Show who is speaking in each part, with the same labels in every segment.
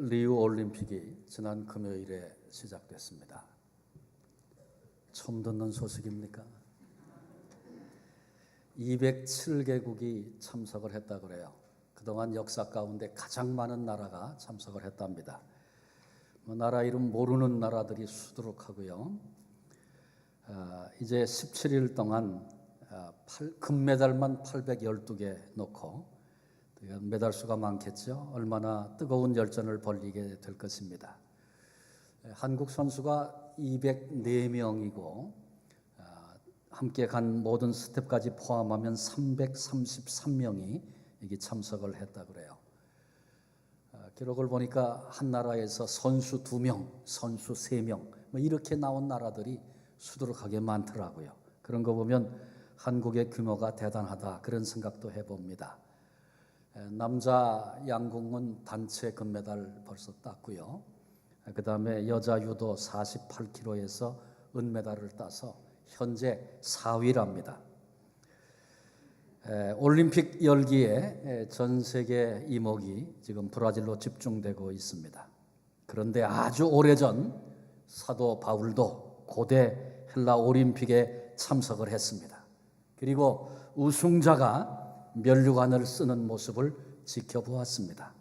Speaker 1: 리우 올림픽이 지난 금요일에 시작됐습니다. 처음 듣는 소식입니까? 207개국이 참석을 했다 그래요. 그동안 역사 가운데 가장 많은 나라가 참석을 했답니다. 나라 이름 모르는 나라들이 수두룩하고요. 이제 17일 동안 금메달만 812개 넣고 메달 수가 많겠죠. 얼마나 뜨거운 열전을 벌이게 될 것입니다. 한국 선수가 204명이고 함께 간 모든 스텝까지 포함하면 333명이 여기 참석을 했다 그래요. 기록을 보니까 한 나라에서 선수 2명, 선수 3명 이렇게 나온 나라들이 수두룩하게 많더라고요. 그런 거 보면 한국의 규모가 대단하다 그런 생각도 해봅니다. 남자 양궁은 단체 금메달 벌써 땄고요. 그 다음에 여자 유도 48kg에서 은메달을 따서 현재 4위랍니다. 올림픽 열기에 전 세계 이목이 지금 브라질로 집중되고 있습니다. 그런데 아주 오래전 사도 바울도 고대 헬라 올림픽에 참석을 했습니다. 그리고 우승자가 면류관을 쓰는 모습을 지켜보았습니다.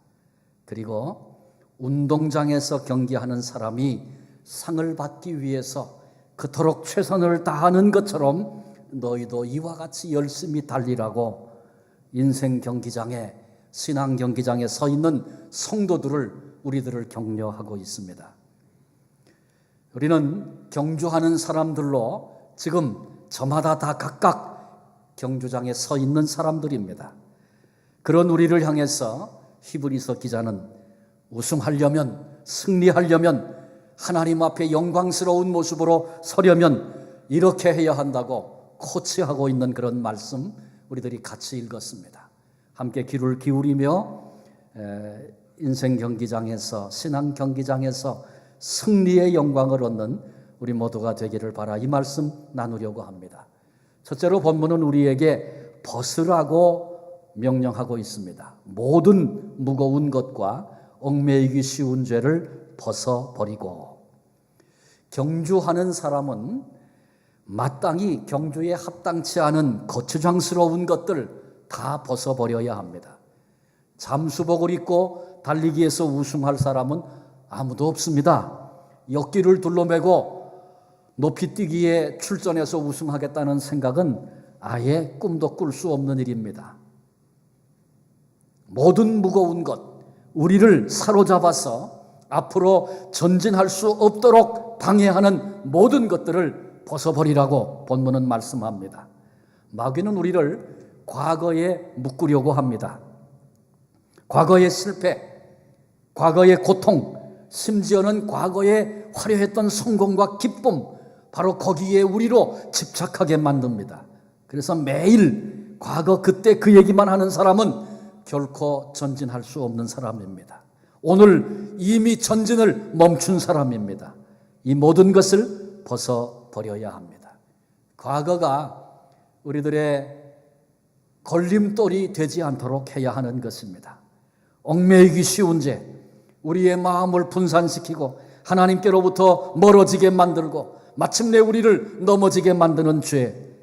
Speaker 1: 그리고 운동장에서 경기하는 사람이 상을 받기 위해서 그토록 최선을 다하는 것처럼 너희도 이와 같이 열심히 달리라고 인생 경기장에, 신앙 경기장에 서 있는 성도들을 우리들을 격려하고 있습니다. 우리는 경주하는 사람들로 지금 저마다 다 각각 경주장에 서 있는 사람들입니다. 그런 우리를 향해서 히브리서 기자는 우승하려면, 승리하려면, 하나님 앞에 영광스러운 모습으로 서려면 이렇게 해야 한다고 코치하고 있는 그런 말씀 우리들이 같이 읽었습니다. 함께 귀를 기울이며 인생 경기장에서, 신앙 경기장에서 승리의 영광을 얻는 우리 모두가 되기를 바라 이 말씀 나누려고 합니다. 첫째로 본문은 우리에게 벗으라고 명령하고 있습니다. 모든 무거운 것과 얽매이기 쉬운 죄를 벗어버리고, 경주하는 사람은 마땅히 경주에 합당치 않은 거추장스러운 것들 다 벗어버려야 합니다. 잠수복을 입고 달리기에서 우승할 사람은 아무도 없습니다. 역기를 둘러매고 높이뛰기에 출전해서 우승하겠다는 생각은 아예 꿈도 꿀 수 없는 일입니다. 모든 무거운 것, 우리를 사로잡아서 앞으로 전진할 수 없도록 방해하는 모든 것들을 벗어버리라고 본문은 말씀합니다. 마귀는 우리를 과거에 묶으려고 합니다. 과거의 실패, 과거의 고통, 심지어는 과거에 화려했던 성공과 기쁨, 바로 거기에 우리로 집착하게 만듭니다. 그래서 매일 과거 그때 그 얘기만 하는 사람은 결코 전진할 수 없는 사람입니다. 오늘 이미 전진을 멈춘 사람입니다. 이 모든 것을 벗어버려야 합니다. 과거가 우리들의 걸림돌이 되지 않도록 해야 하는 것입니다. 얽매이기 쉬운 죄, 우리의 마음을 분산시키고 하나님께로부터 멀어지게 만들고 마침내 우리를 넘어지게 만드는 죄,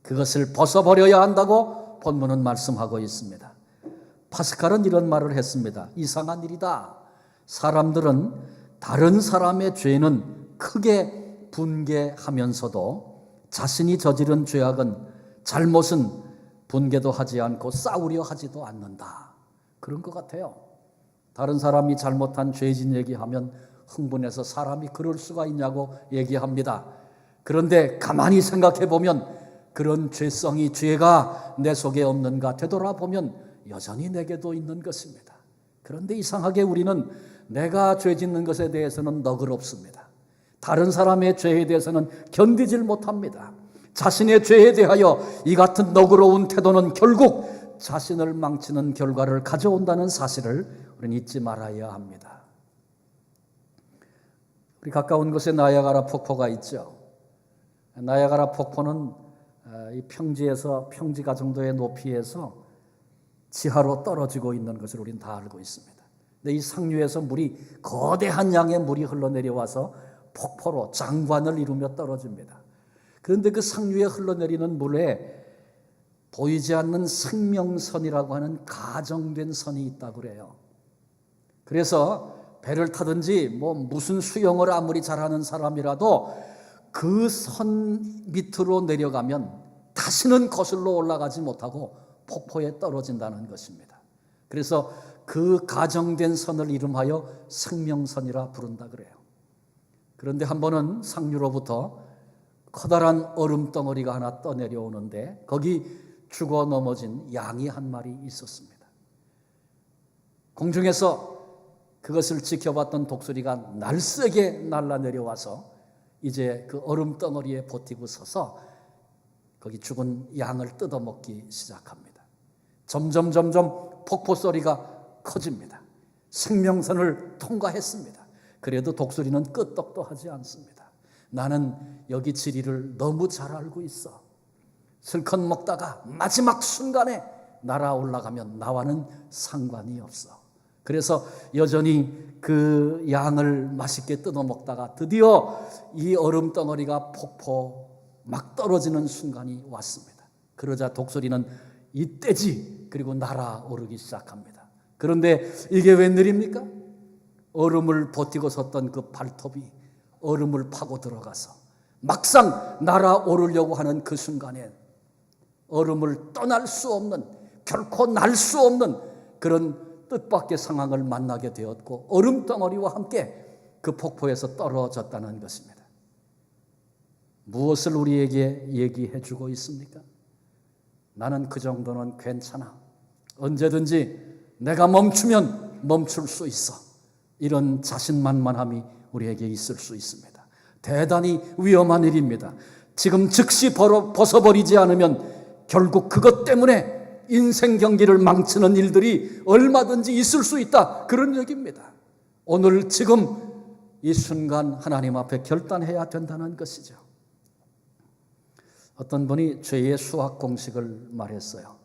Speaker 1: 그것을 벗어버려야 한다고 본문은 말씀하고 있습니다. 파스칼은 이런 말을 했습니다. 이상한 일이다. 사람들은 다른 사람의 죄는 크게 분개하면서도 자신이 저지른 죄악은, 잘못은 분개도 하지 않고 싸우려 하지도 않는다. 그런 것 같아요. 다른 사람이 잘못한 죄진 얘기하면 흥분해서 사람이 그럴 수가 있냐고 얘기합니다. 그런데 가만히 생각해 보면 그런 죄성이, 죄가 내 속에 없는가 되돌아보면 여전히 내게도 있는 것입니다. 그런데 이상하게 우리는 내가 죄 짓는 것에 대해서는 너그럽습니다. 다른 사람의 죄에 대해서는 견디질 못합니다. 자신의 죄에 대하여 이 같은 너그러운 태도는 결국 자신을 망치는 결과를 가져온다는 사실을 우리는 잊지 말아야 합니다. 우리 가까운 곳에 나야가라 폭포가 있죠. 나야가라 폭포는 이 평지에서, 평지가 정도의 높이에서 지하로 떨어지고 있는 것을 우리는 다 알고 있습니다. 근데 이 상류에서 거대한 양의 물이 흘러내려와서 폭포로 장관을 이루며 떨어집니다. 그런데 그 상류에 흘러내리는 물에 보이지 않는 생명선이라고 하는 가정된 선이 있다고 그래요. 그래서 배를 타든지 무슨 수영을 아무리 잘하는 사람이라도 그 선 밑으로 내려가면 다시는 거슬러 올라가지 못하고 폭포에 떨어진다는 것입니다. 그래서 그 가정된 선을 이름하여 생명선이라 부른다 그래요. 그런데 한 번은 상류로부터 커다란 얼음 덩어리가 하나 떠내려오는데 거기 죽어 넘어진 양이 한 마리 있었습니다. 공중에서 그것을 지켜봤던 독수리가 날쌔게 날아내려와서 이제 그 얼음 덩어리에 버티고 서서 거기 죽은 양을 뜯어먹기 시작합니다. 점점 폭포 소리가 커집니다. 생명선을 통과했습니다. 그래도 독수리는 끄떡도 하지 않습니다. 나는 여기 지리를 너무 잘 알고 있어. 실컷 먹다가 마지막 순간에 날아 올라가면 나와는 상관이 없어. 그래서 여전히 그 양을 맛있게 뜯어 먹다가 드디어 이 얼음 덩어리가 폭포 막 떨어지는 순간이 왔습니다. 그러자 독수리는 이때지 그리고 날아오르기 시작합니다. 그런데 이게 웬일입니까? 얼음을 버티고 섰던 그 발톱이 얼음을 파고 들어가서 막상 날아오르려고 하는 그 순간에 얼음을 떠날 수 없는, 결코 날 수 없는 그런 뜻밖의 상황을 만나게 되었고 얼음 덩어리와 함께 그 폭포에서 떨어졌다는 것입니다. 무엇을 우리에게 얘기해 주고 있습니까? 나는 그 정도는 괜찮아. 언제든지 내가 멈추면 멈출 수 있어. 이런 자신만만함이 우리에게 있을 수 있습니다. 대단히 위험한 일입니다. 지금 즉시 벗어버리지 않으면 결국 그것 때문에 인생 경기를 망치는 일들이 얼마든지 있을 수 있다. 그런 얘기입니다. 오늘 지금 이 순간 하나님 앞에 결단해야 된다는 것이죠. 어떤 분이 죄의 수학 공식을 말했어요.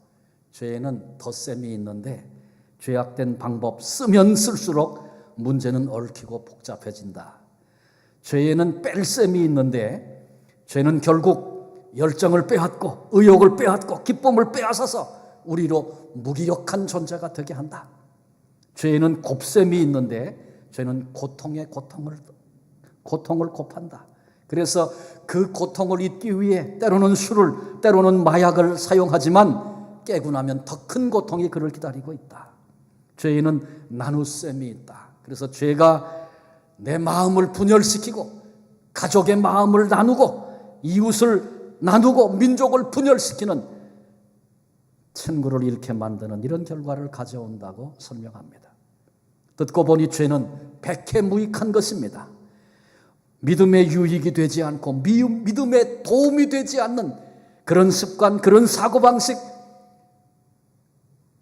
Speaker 1: 죄에는 덧셈이 있는데 죄악된 방법 쓰면 쓸수록 문제는 얽히고 복잡해진다. 죄에는 뺄셈이 있는데 죄는 결국 열정을 빼앗고 의욕을 빼앗고 기쁨을 빼앗아서 우리로 무기력한 존재가 되게 한다. 죄에는 곱셈이 있는데 죄는 고통을 곱한다. 그래서 그 고통을 잊기 위해 때로는 술을, 때로는 마약을 사용하지만 깨고 나면 더 큰 고통이 그를 기다리고 있다. 죄에는 나눗셈이 있다. 그래서 죄가 내 마음을 분열시키고 가족의 마음을 나누고 이웃을 나누고 민족을 분열시키는 친구를 잃게 만드는 이런 결과를 가져온다고 설명합니다. 듣고 보니 죄는 백해무익한 것입니다. 믿음의 유익이 되지 않고 믿음에 도움이 되지 않는 그런 습관, 그런 사고방식,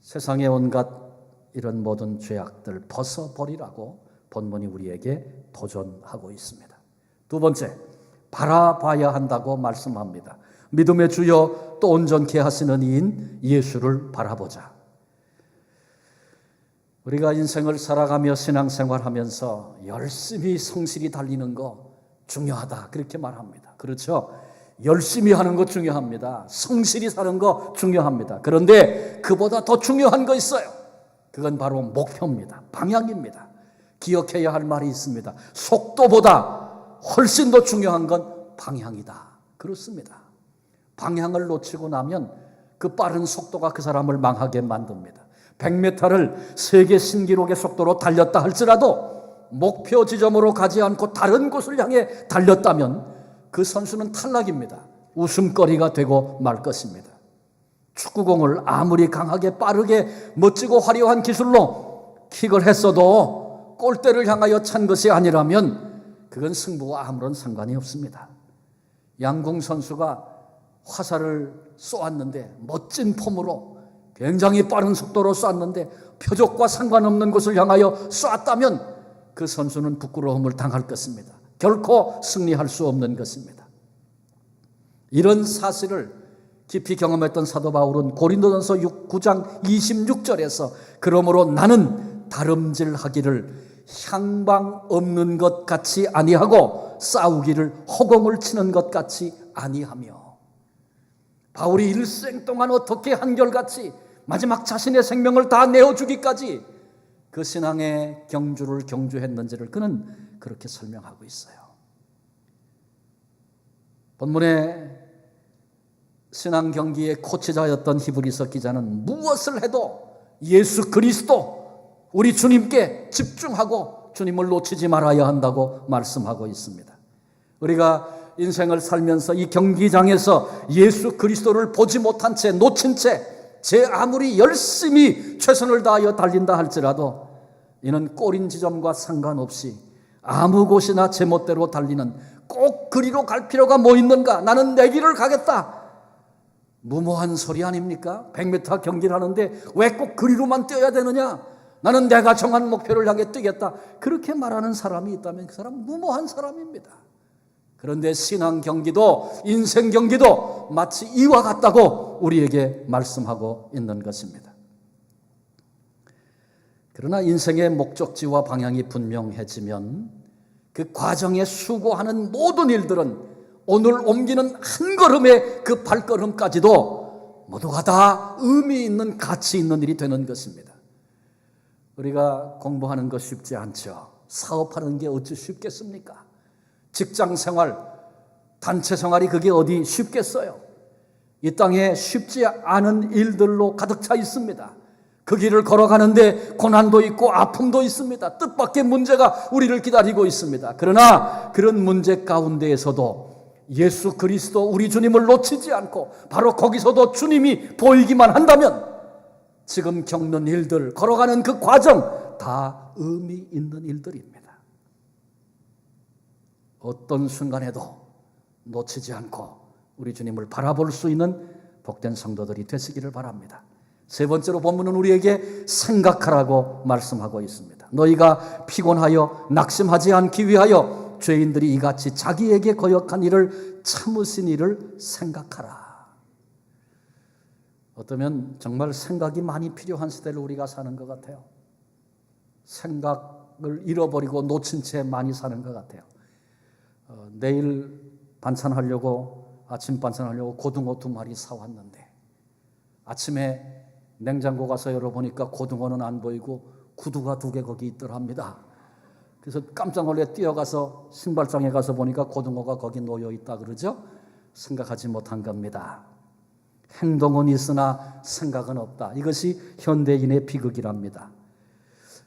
Speaker 1: 세상의 온갖 이런 모든 죄악들 벗어버리라고 본문이 우리에게 도전하고 있습니다. 두 번째, 바라봐야 한다고 말씀합니다. 믿음의 주여 또 온전케 하시는 이인 예수를 바라보자. 우리가 인생을 살아가며 신앙생활하면서 열심히 성실히 달리는 거 중요하다 그렇게 말합니다. 그렇죠? 열심히 하는 거 중요합니다. 성실히 사는 거 중요합니다. 그런데 그보다 더 중요한 거 있어요. 그건 바로 목표입니다. 방향입니다. 기억해야 할 말이 있습니다. 속도보다 훨씬 더 중요한 건 방향이다. 그렇습니다. 방향을 놓치고 나면 그 빠른 속도가 그 사람을 망하게 만듭니다. 100m를 세계 신기록의 속도로 달렸다 할지라도 목표 지점으로 가지 않고 다른 곳을 향해 달렸다면 그 선수는 탈락입니다. 웃음거리가 되고 말 것입니다. 축구공을 아무리 강하게 빠르게 멋지고 화려한 기술로 킥을 했어도 골대를 향하여 찬 것이 아니라면 그건 승부와 아무런 상관이 없습니다. 양궁 선수가 화살을 쏘았는데 멋진 폼으로 굉장히 빠른 속도로 쐈는데 표적과 상관없는 곳을 향하여 쐈다면 그 선수는 부끄러움을 당할 것입니다. 결코 승리할 수 없는 것입니다. 이런 사실을 깊이 경험했던 사도 바울은 고린도전서 9장 26절에서 그러므로 나는 다름질하기를 향방 없는 것 같이 아니하고 싸우기를 허공을 치는 것 같이 아니하며. 바울이 일생 동안 어떻게 한결같이 마지막 자신의 생명을 다 내어주기까지 그 신앙의 경주를 경주했는지를 그는 그렇게 설명하고 있어요. 본문의 신앙 경기의 코치자였던 히브리서 기자는 무엇을 해도 예수 그리스도 우리 주님께 집중하고 주님을 놓치지 말아야 한다고 말씀하고 있습니다. 우리가 인생을 살면서 이 경기장에서 예수 그리스도를 보지 못한 채 놓친 채 제 아무리 열심히 최선을 다하여 달린다 할지라도 이는 꼬린 지점과 상관없이 아무 곳이나 제멋대로 달리는, 꼭 그리로 갈 필요가 뭐 있는가, 나는 내 길을 가겠다, 무모한 소리 아닙니까? 100m 경기를 하는데 왜 꼭 그리로만 뛰어야 되느냐, 나는 내가 정한 목표를 향해 뛰겠다, 그렇게 말하는 사람이 있다면 그 사람은 무모한 사람입니다. 그런데 신앙 경기도 인생 경기도 마치 이와 같다고 우리에게 말씀하고 있는 것입니다. 그러나 인생의 목적지와 방향이 분명해지면 그 과정에 수고하는 모든 일들은 오늘 옮기는 한 걸음의 그 발걸음까지도 모두가 다 의미 있는, 가치 있는 일이 되는 것입니다. 우리가 공부하는 것 쉽지 않죠. 사업하는 게 어찌 쉽겠습니까? 직장 생활, 단체 생활이 그게 어디 쉽겠어요? 이 땅에 쉽지 않은 일들로 가득 차 있습니다. 그 길을 걸어가는데 고난도 있고 아픔도 있습니다. 뜻밖의 문제가 우리를 기다리고 있습니다. 그러나 그런 문제 가운데에서도 예수 그리스도 우리 주님을 놓치지 않고 바로 거기서도 주님이 보이기만 한다면 지금 겪는 일들, 걸어가는 그 과정 다 의미 있는 일들입니다. 어떤 순간에도 놓치지 않고 우리 주님을 바라볼 수 있는 복된 성도들이 되시기를 바랍니다. 세 번째로 본문은 우리에게 생각하라고 말씀하고 있습니다. 너희가 피곤하여 낙심하지 않기 위하여 죄인들이 이같이 자기에게 거역한 일을 참으신 일을 생각하라. 어쩌면 정말 생각이 많이 필요한 시대를 우리가 사는 것 같아요. 생각을 잃어버리고 놓친 채 많이 사는 것 같아요. 내일 반찬하려고, 아침 반찬하려고 고등어 2마리 사왔는데 아침에 냉장고 가서 열어보니까 고등어는 안 보이고 구두가 2개 거기 있더랍니다. 그래서 깜짝 놀래 뛰어가서 신발장에 가서 보니까 고등어가 거기 놓여 있다 그러죠. 생각하지 못한 겁니다. 행동은 있으나 생각은 없다. 이것이 현대인의 비극이랍니다.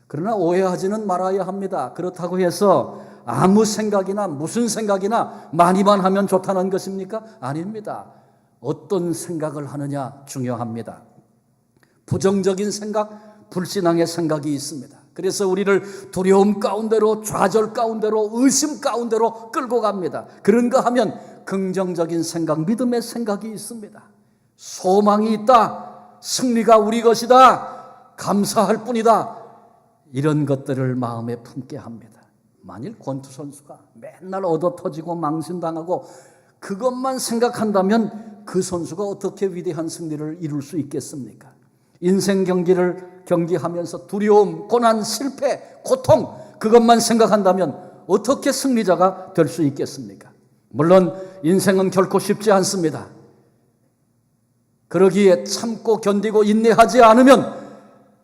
Speaker 1: 그러나 오해하지는 말아야 합니다. 그렇다고 해서 아무 생각이나 무슨 생각이나 많이만 하면 좋다는 것입니까? 아닙니다. 어떤 생각을 하느냐 중요합니다. 부정적인 생각, 불신앙의 생각이 있습니다. 그래서 우리를 두려움 가운데로, 좌절 가운데로, 의심 가운데로 끌고 갑니다. 그런가 하면 긍정적인 생각, 믿음의 생각이 있습니다. 소망이 있다, 승리가 우리 것이다, 감사할 뿐이다, 이런 것들을 마음에 품게 합니다. 만일 권투 선수가 맨날 얻어터지고 망신당하고 그것만 생각한다면 그 선수가 어떻게 위대한 승리를 이룰 수 있겠습니까? 인생 경기를 경기하면서 두려움, 고난, 실패, 고통, 그것만 생각한다면 어떻게 승리자가 될 수 있겠습니까? 물론 인생은 결코 쉽지 않습니다. 그러기에 참고 견디고 인내하지 않으면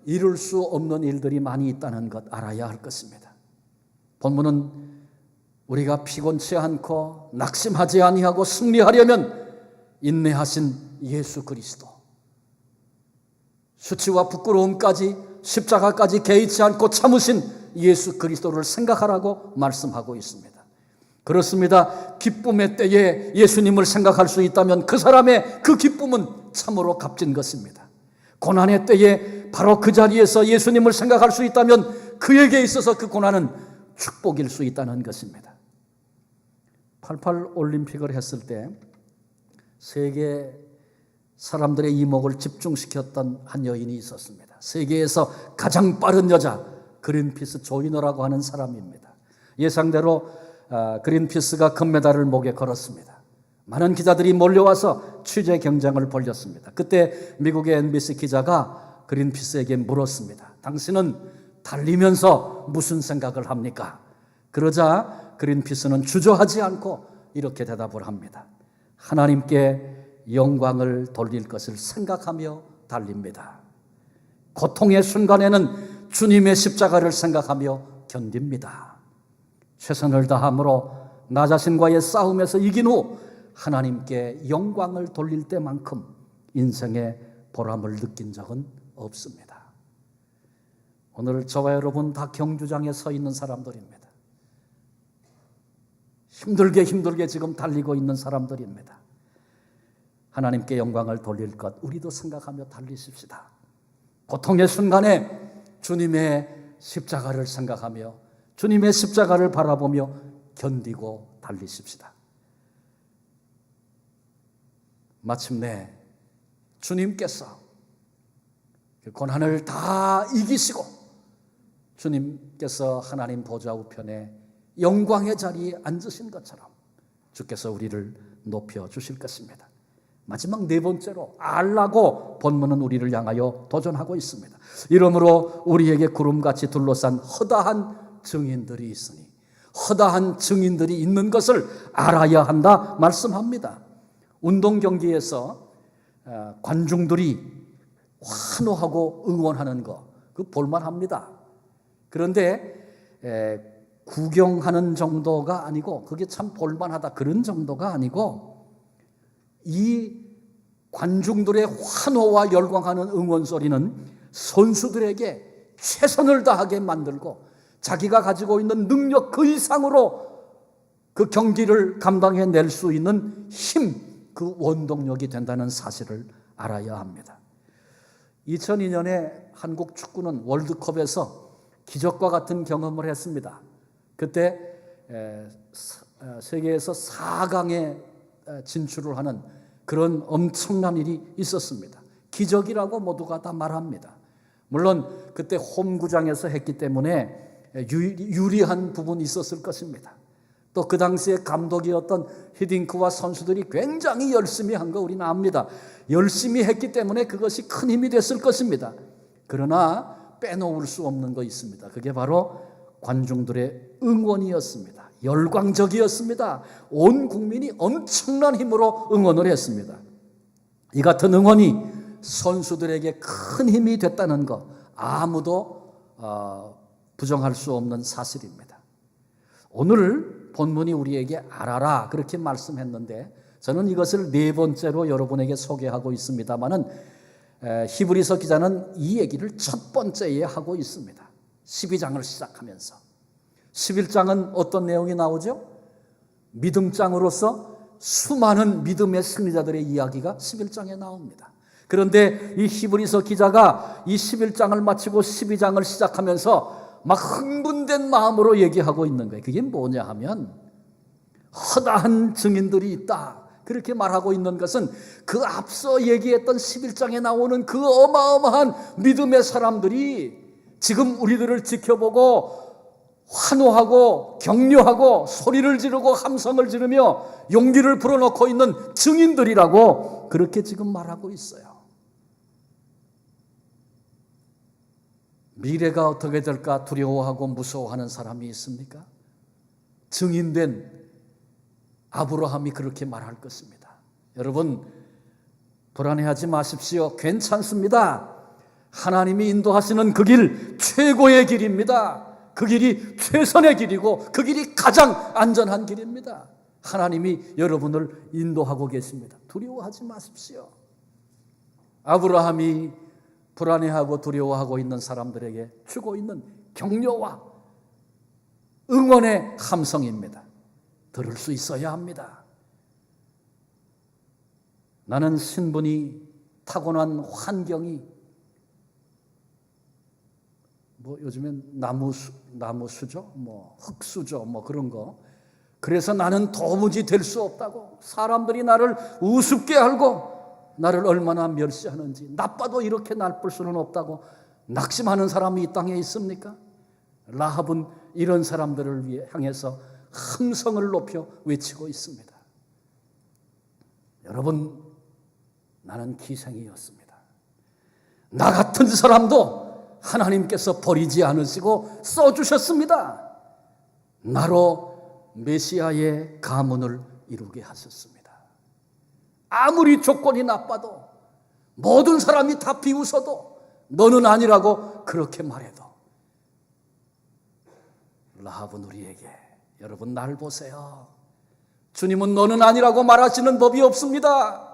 Speaker 1: 이룰 수 없는 일들이 많이 있다는 것 알아야 할 것입니다. 본문은 우리가 피곤치 않고 낙심하지 아니하고 승리하려면 인내하신 예수 그리스도, 수치와 부끄러움까지 십자가까지 개의치 않고 참으신 예수 그리스도를 생각하라고 말씀하고 있습니다. 그렇습니다. 기쁨의 때에 예수님을 생각할 수 있다면 그 사람의 그 기쁨은 참으로 값진 것입니다. 고난의 때에 바로 그 자리에서 예수님을 생각할 수 있다면 그에게 있어서 그 고난은 축복일 수 있다는 것입니다. 88 올림픽을 했을 때 세계 사람들의 이목을 집중시켰던 한 여인이 있었습니다. 세계에서 가장 빠른 여자, 그린피스 조이너라고 하는 사람입니다. 예상대로 그린피스가 금메달을 목에 걸었습니다. 많은 기자들이 몰려와서 취재 경쟁을 벌였습니다. 그때 미국의 NBC 기자가 그린피스에게 물었습니다. 당신은 달리면서 무슨 생각을 합니까? 그러자 그린피스는 주저하지 않고 이렇게 대답을 합니다. 하나님께 영광을 돌릴 것을 생각하며 달립니다. 고통의 순간에는 주님의 십자가를 생각하며 견딥니다. 최선을 다함으로 나 자신과의 싸움에서 이긴 후 하나님께 영광을 돌릴 때만큼 인생의 보람을 느낀 적은 없습니다. 오늘 저와 여러분 다 경주장에 서 있는 사람들입니다. 힘들게 지금 달리고 있는 사람들입니다. 하나님께 영광을 돌릴 것 우리도 생각하며 달리십시다. 고통의 순간에 주님의 십자가를 생각하며 주님의 십자가를 바라보며 견디고 달리십시다. 마침내 주님께서 그 고난을 다 이기시고 주님께서 하나님 보좌 우편에 영광의 자리에 앉으신 것처럼 주께서 우리를 높여 주실 것입니다. 마지막 네 번째로 알라고 본문은 우리를 향하여 도전하고 있습니다. 이러므로 우리에게 구름같이 둘러싼 허다한 증인들이 있으니 허다한 증인들이 있는 것을 알아야 한다 말씀합니다. 운동 경기에서 관중들이 환호하고 응원하는 거 그 볼만합니다. 그런데 구경하는 정도가 아니고 그게 참 볼만하다 그런 정도가 아니고 이 관중들의 환호와 열광하는 응원 소리는 선수들에게 최선을 다하게 만들고 자기가 가지고 있는 능력 그 이상으로 그 경기를 감당해낼 수 있는 힘, 그 원동력이 된다는 사실을 알아야 합니다. 2002년에 한국 축구는 월드컵에서 기적과 같은 경험을 했습니다. 그때 세계에서 4강에 진출을 하는 그런 엄청난 일이 있었습니다. 기적이라고 모두가 다 말합니다. 물론 그때 홈구장에서 했기 때문에 유리한 부분이 있었을 것입니다. 또 그 당시에 감독이었던 히딩크와 선수들이 굉장히 열심히 한 거 우리는 압니다. 열심히 했기 때문에 그것이 큰 힘이 됐을 것입니다. 그러나 빼놓을 수 없는 거 있습니다. 그게 바로 관중들의 응원이었습니다. 열광적이었습니다. 온 국민이 엄청난 힘으로 응원을 했습니다. 이 같은 응원이 선수들에게 큰 힘이 됐다는 것 아무도 부정할 수 없는 사실입니다. 오늘 본문이 우리에게 알아라 그렇게 말씀했는데 저는 이것을 네 번째로 여러분에게 소개하고 있습니다마는 히브리서 기자는 이 얘기를 첫 번째에 하고 있습니다. 12장을 시작하면서 11장은 어떤 내용이 나오죠? 믿음장으로서 수많은 믿음의 승리자들의 이야기가 11장에 나옵니다. 그런데 이 히브리서 기자가 이 11장을 마치고 12장을 시작하면서 막 흥분된 마음으로 얘기하고 있는 거예요. 그게 뭐냐 하면 허다한 증인들이 있다. 그렇게 말하고 있는 것은 그 앞서 얘기했던 11장에 나오는 그 어마어마한 믿음의 사람들이 지금 우리들을 지켜보고 환호하고 격려하고 소리를 지르고 함성을 지르며 용기를 불어넣고 있는 증인들이라고 그렇게 지금 말하고 있어요. 미래가 어떻게 될까 두려워하고 무서워하는 사람이 있습니까? 증인된 아브라함이 그렇게 말할 것입니다. 여러분 불안해하지 마십시오. 괜찮습니다. 하나님이 인도하시는 그 길 최고의 길입니다. 그 길이 최선의 길이고 그 길이 가장 안전한 길입니다. 하나님이 여러분을 인도하고 계십니다. 두려워하지 마십시오. 아브라함이 불안해하고 두려워하고 있는 사람들에게 주고 있는 격려와 응원의 함성입니다. 들을 수 있어야 합니다. 나는 신분이 타고난 환경이 요즘엔 나무수죠, 흙수죠, 그런 거. 그래서 나는 도무지 될 수 없다고 사람들이 나를 우습게 알고 나를 얼마나 멸시하는지 나빠도 이렇게 나쁠 수는 없다고 낙심하는 사람이 이 땅에 있습니까? 라합은 이런 사람들을 위해 향해서 함성을 높여 외치고 있습니다. 여러분 나는 기생이었습니다. 나 같은 사람도 하나님께서 버리지 않으시고 써주셨습니다. 나로 메시아의 가문을 이루게 하셨습니다. 아무리 조건이 나빠도, 모든 사람이 다 비웃어도, 너는 아니라고 그렇게 말해도, 라합은 우리에게, 여러분 날 보세요, 주님은 너는 아니라고 말하시는 법이 없습니다.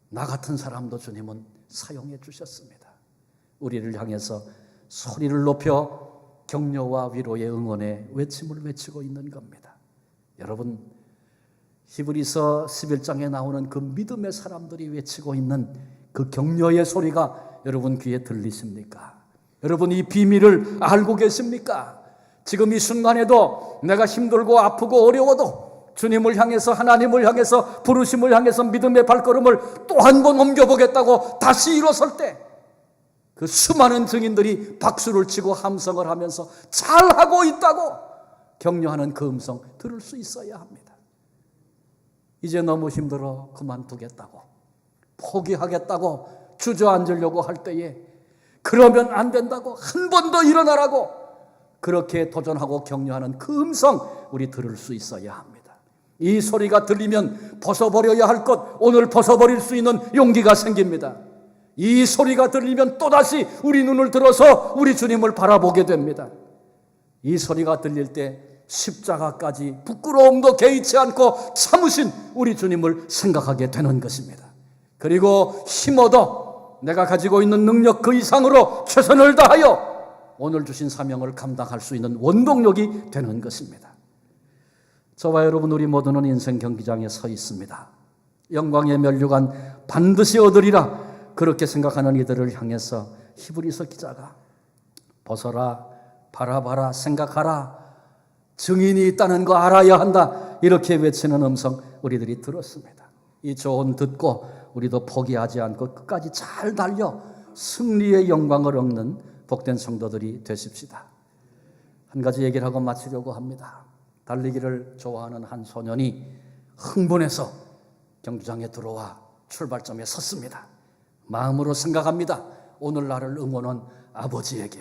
Speaker 1: 나 같은 사람도 주님은 사용해 주셨습니다. 우리를 향해서 소리를 높여 격려와 위로의 응원의 외침을 외치고 있는 겁니다. 여러분, 히브리서 11장에 나오는 그 믿음의 사람들이 외치고 있는 그 격려의 소리가 여러분 귀에 들리십니까? 여러분 이 비밀을 알고 계십니까? 지금 이 순간에도 내가 힘들고 아프고 어려워도 주님을 향해서, 하나님을 향해서, 부르심을 향해서 믿음의 발걸음을 또 한 번 옮겨보겠다고 다시 일어설 때 그 수많은 증인들이 박수를 치고 함성을 하면서 잘하고 있다고 격려하는 그 음성 들을 수 있어야 합니다. 이제 너무 힘들어 그만두겠다고, 포기하겠다고 주저앉으려고 할 때에 그러면 안 된다고, 한 번 더 일어나라고 그렇게 도전하고 격려하는 그 음성 우리 들을 수 있어야 합니다. 이 소리가 들리면 벗어버려야 할 것, 오늘 벗어버릴 수 있는 용기가 생깁니다. 이 소리가 들리면 또다시 우리 눈을 들어서 우리 주님을 바라보게 됩니다. 이 소리가 들릴 때 십자가까지 부끄러움도 개의치 않고 참으신 우리 주님을 생각하게 되는 것입니다. 그리고 힘어도 내가 가지고 있는 능력 그 이상으로 최선을 다하여 오늘 주신 사명을 감당할 수 있는 원동력이 되는 것입니다. 저와 여러분 우리 모두는 인생 경기장에 서 있습니다. 영광의 면류관 반드시 얻으리라 그렇게 생각하는 이들을 향해서 히브리서 기자가 벗어라, 바라봐라, 생각하라, 증인이 있다는 거 알아야 한다 이렇게 외치는 음성 우리들이 들었습니다. 이 조언 듣고 우리도 포기하지 않고 끝까지 잘 달려 승리의 영광을 얻는 복된 성도들이 되십시다. 한 가지 얘기를 하고 마치려고 합니다. 달리기를 좋아하는 한 소년이 흥분해서 경주장에 들어와 출발점에 섰습니다. 마음으로 생각합니다. 오늘 나를 응원한 아버지에게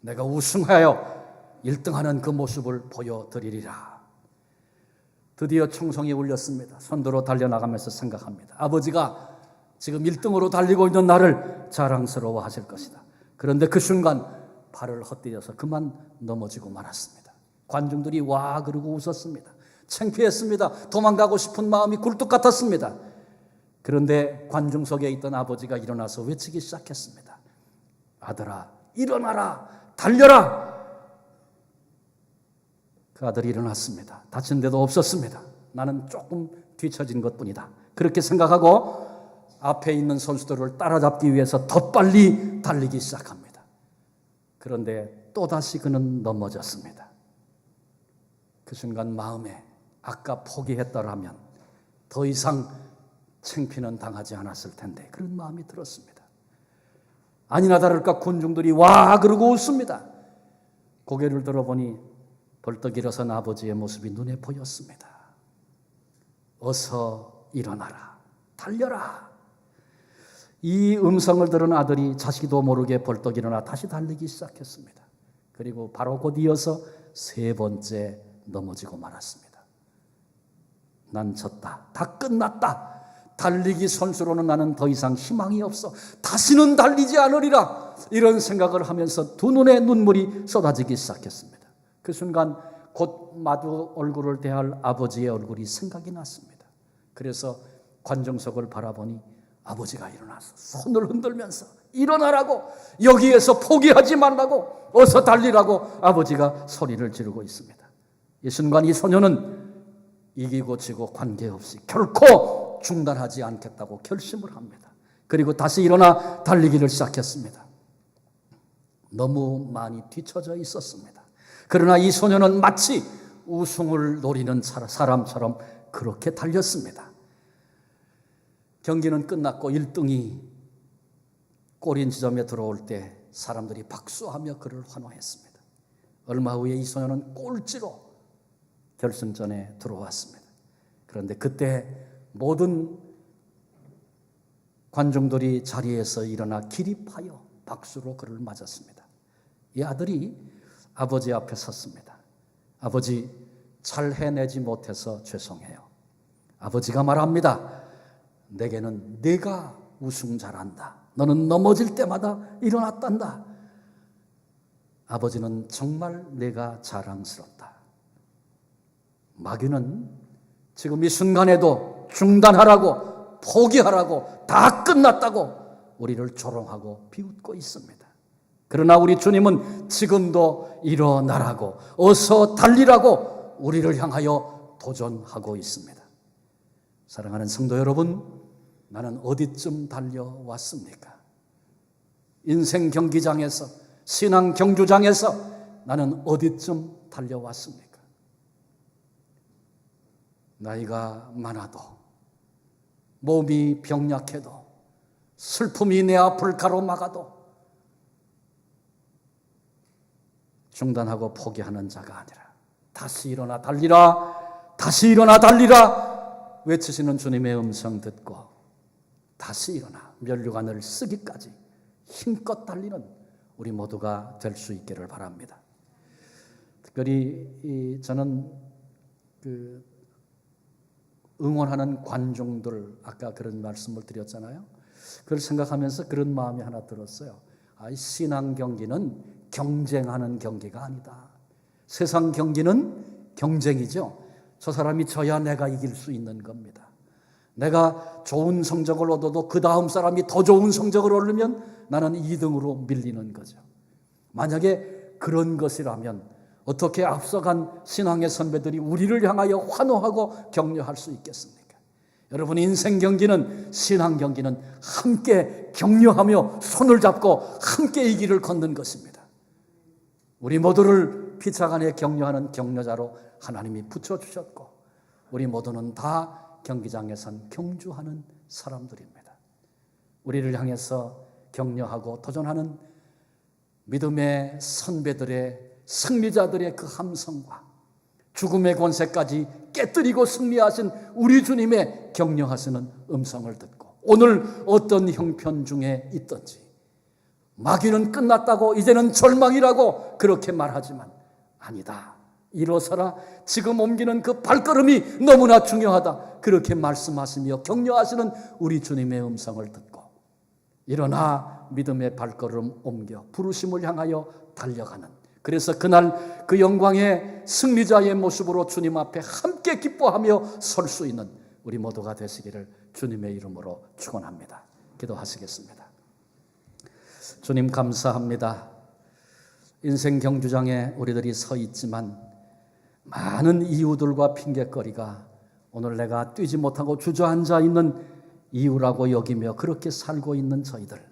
Speaker 1: 내가 우승하여 1등하는 그 모습을 보여드리리라. 드디어 총성이 울렸습니다. 선두로 달려나가면서 생각합니다. 아버지가 지금 1등으로 달리고 있는 나를 자랑스러워 하실 것이다. 그런데 그 순간 발을 헛디뎌서 그만 넘어지고 말았습니다. 관중들이 와 그러고 웃었습니다. 창피했습니다. 도망가고 싶은 마음이 굴뚝 같았습니다. 그런데 관중석에 있던 아버지가 일어나서 외치기 시작했습니다. 아들아, 일어나라, 달려라. 그 아들이 일어났습니다. 다친 데도 없었습니다. 나는 조금 뒤처진 것뿐이다. 그렇게 생각하고 앞에 있는 선수들을 따라잡기 위해서 더 빨리 달리기 시작합니다. 그런데 또다시 그는 넘어졌습니다. 그 순간 마음에 아까 포기했더라면 더 이상 창피는 당하지 않았을 텐데 그런 마음이 들었습니다. 아니나 다를까 군중들이 와 그러고 웃습니다. 고개를 들어보니 벌떡 일어선 아버지의 모습이 눈에 보였습니다. 어서 일어나라, 달려라. 이 음성을 들은 아들이 자식도 모르게 벌떡 일어나 다시 달리기 시작했습니다. 그리고 바로 곧 이어서 3번째 넘어지고 말았습니다. 난 졌다. 다 끝났다. 달리기 선수로는 나는 더 이상 희망이 없어. 다시는 달리지 않으리라. 이런 생각을 하면서 두 눈에 눈물이 쏟아지기 시작했습니다. 그 순간 곧 마주 얼굴을 대할 아버지의 얼굴이 생각이 났습니다. 그래서 관중석을 바라보니 아버지가 일어나서 손을 흔들면서 일어나라고, 여기에서 포기하지 말라고, 어서 달리라고 아버지가 소리를 지르고 있습니다. 이 순간 이 소녀는 이기고 지고 관계없이 결코 중단하지 않겠다고 결심을 합니다. 그리고 다시 일어나 달리기를 시작했습니다. 너무 많이 뒤처져 있었습니다. 그러나 이 소녀는 마치 우승을 노리는 사람처럼 그렇게 달렸습니다. 경기는 끝났고 1등이 골인 지점에 들어올 때 사람들이 박수하며 그를 환호했습니다. 얼마 후에 이 소녀는 꼴찌로 결승전에 들어왔습니다. 그런데 그때 모든 관중들이 자리에서 일어나 기립하여 박수로 그를 맞았습니다. 이 아들이 아버지 앞에 섰습니다. 아버지, 잘 해내지 못해서 죄송해요. 아버지가 말합니다. 내게는 네가 우승 잘한다. 너는 넘어질 때마다 일어났단다. 아버지는 정말 내가 자랑스럽다. 마귀는 지금 이 순간에도 중단하라고, 포기하라고, 다 끝났다고 우리를 조롱하고 비웃고 있습니다. 그러나 우리 주님은 지금도 일어나라고, 어서 달리라고 우리를 향하여 도전하고 있습니다. 사랑하는 성도 여러분, 나는 어디쯤 달려왔습니까? 인생 경기장에서, 신앙 경주장에서 나는 어디쯤 달려왔습니까? 나이가 많아도, 몸이 병약해도, 슬픔이 내 앞을 가로막아도 중단하고 포기하는 자가 아니라 다시 일어나 달리라, 다시 일어나 달리라 외치시는 주님의 음성 듣고 다시 일어나 면류관을 쓰기까지 힘껏 달리는 우리 모두가 될 수 있기를 바랍니다. 특별히 저는 응원하는 관중들, 아까 그런 말씀을 드렸잖아요. 그걸 생각하면서 그런 마음이 하나 들었어요. 신앙 경기는 경쟁하는 경기가 아니다. 세상 경기는 경쟁이죠. 저 사람이 져야 내가 이길 수 있는 겁니다. 내가 좋은 성적을 얻어도 그 다음 사람이 더 좋은 성적을 얻으면 나는 2등으로 밀리는 거죠. 만약에 그런 것이라면 어떻게 앞서간 신앙의 선배들이 우리를 향하여 환호하고 격려할 수 있겠습니까? 여러분, 인생 경기는, 신앙 경기는 함께 격려하며 손을 잡고 함께 이 길을 걷는 것입니다. 우리 모두를 피차 간에 격려하는 격려자로 하나님이 붙여주셨고 우리 모두는 다 경기장에선 경주하는 사람들입니다. 우리를 향해서 격려하고 도전하는 믿음의 선배들의, 승리자들의 그 함성과 죽음의 권세까지 깨뜨리고 승리하신 우리 주님의 격려하시는 음성을 듣고 오늘 어떤 형편 중에 있든지 마귀는 끝났다고, 이제는 절망이라고 그렇게 말하지만 아니다. 일어서라. 지금 옮기는 그 발걸음이 너무나 중요하다. 그렇게 말씀하시며 격려하시는 우리 주님의 음성을 듣고 일어나 믿음의 발걸음 옮겨 부르심을 향하여 달려가는, 그래서 그날 그 영광의 승리자의 모습으로 주님 앞에 함께 기뻐하며 설 수 있는 우리 모두가 되시기를 주님의 이름으로 축원합니다. 기도하시겠습니다. 주님, 감사합니다. 인생 경주장에 우리들이 서 있지만 많은 이유들과 핑계거리가 오늘 내가 뛰지 못하고 주저앉아 있는 이유라고 여기며 그렇게 살고 있는 저희들,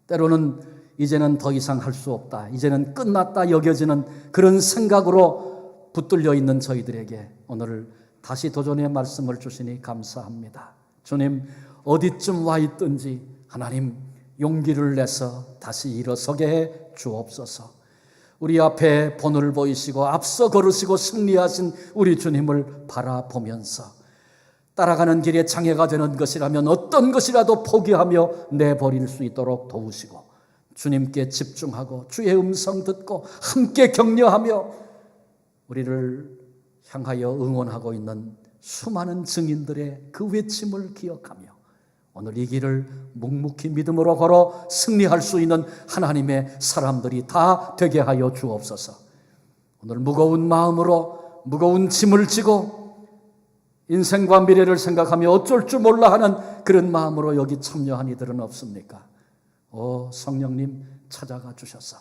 Speaker 1: 때로는 이제는 더 이상 할 수 없다, 이제는 끝났다 여겨지는 그런 생각으로 붙들려 있는 저희들에게 오늘 다시 도전의 말씀을 주시니 감사합니다. 주님, 어디쯤 와 있든지 하나님 용기를 내서 다시 일어서게 해 주옵소서. 우리 앞에 본을 보이시고 앞서 걸으시고 승리하신 우리 주님을 바라보면서 따라가는 길에 장애가 되는 것이라면 어떤 것이라도 포기하며 내버릴 수 있도록 도우시고 주님께 집중하고 주의 음성 듣고 함께 격려하며 우리를 향하여 응원하고 있는 수많은 증인들의 그 외침을 기억하며 오늘 이 길을 묵묵히 믿음으로 걸어 승리할 수 있는 하나님의 사람들이 다 되게 하여 주옵소서. 오늘 무거운 마음으로 무거운 짐을 지고 인생과 미래를 생각하며 어쩔 줄 몰라 하는 그런 마음으로 여기 참여한 이들은 없습니까? 성령님 찾아가 주셔서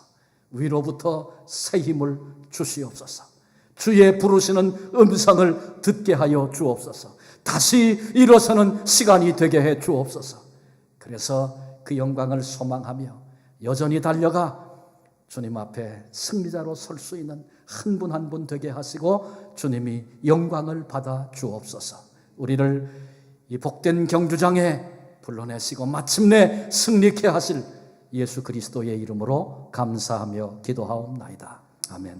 Speaker 1: 위로부터 새 힘을 주시옵소서. 주의 부르시는 음성을 듣게 하여 주옵소서. 다시 일어서는 시간이 되게 해 주옵소서. 그래서 그 영광을 소망하며 여전히 달려가 주님 앞에 승리자로 설 수 있는 한 분 한 분 되게 하시고 주님이 영광을 받아 주옵소서. 우리를 이 복된 경주장에 불러내시고 마침내 승리케 하실 예수 그리스도의 이름으로 감사하며 기도하옵나이다. 아멘.